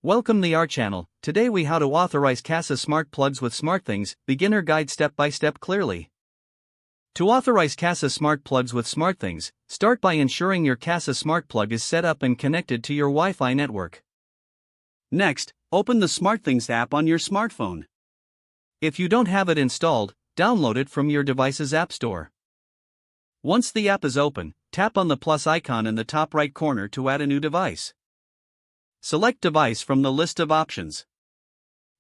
Welcome to our channel. Today we how to authorize Kasa smart plugs with SmartThings, beginner guide step by step clearly. To authorize Kasa smart plugs with SmartThings, start by ensuring your Kasa smart plug is set up and connected to your Wi-Fi network. Next, open the SmartThings app on your smartphone. If you don't have it installed, download it from your device's app store. Once the app is open, tap on the plus icon in the top right corner to add a new device. Select device from the list of options.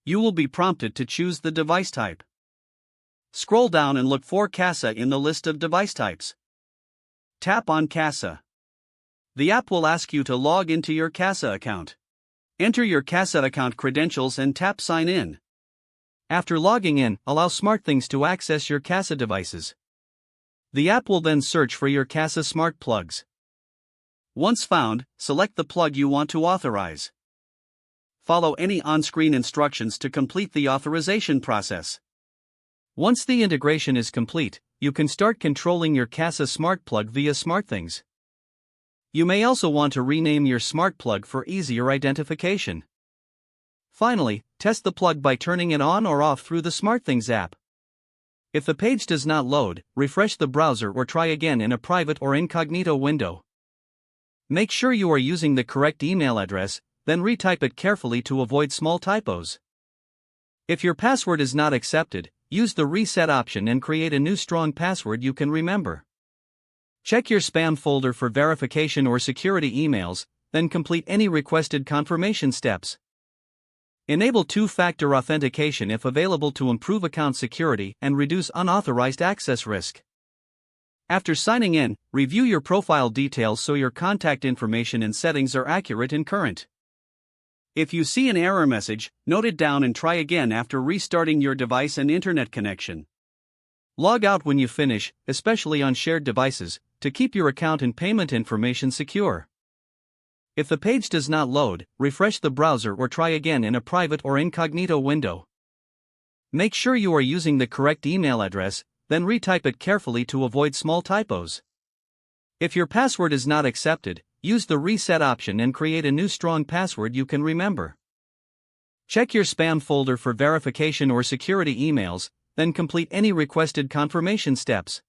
You will be prompted to choose the device type. Scroll down and look for Kasa in the list of device types. Tap on Kasa. The app will ask you to log into your Kasa account. Enter your Kasa account credentials and tap Sign In. After logging in, allow SmartThings to access your Kasa devices. The app will then search for your Kasa smart plugs. Once found, select the plug you want to authorize. Follow any on-screen instructions to complete the authorization process. Once the integration is complete, you can start controlling your Kasa smart plug via SmartThings. You may also want to rename your smart plug for easier identification. Finally, test the plug by turning it on or off through the SmartThings app. If the page does not load, refresh the browser or try again in a private or incognito window. Make sure you are using the correct email address, then retype it carefully to avoid small typos. If your password is not accepted, use the reset option and create a new strong password you can remember. Check your spam folder for verification or security emails, then complete any requested confirmation steps. Enable two-factor authentication if available to improve account security and reduce unauthorized access risk. After signing in, review your profile details so your contact information and settings are accurate and current. If you see an error message, note it down and try again after restarting your device and internet connection. Log out when you finish, especially on shared devices, to keep your account and payment information secure. If the page does not load, refresh the browser or try again in a private or incognito window. Make sure you are using the correct email address, then retype it carefully to avoid small typos. If your password is not accepted, use the reset option and create a new strong password you can remember. Check your spam folder for verification or security emails, then complete any requested confirmation steps.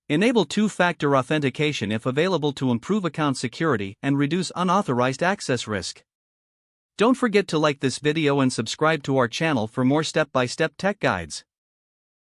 Enable two-factor authentication if available to improve account security and reduce unauthorized access risk. Don't forget to like this video and subscribe to our channel for more step-by-step tech guides.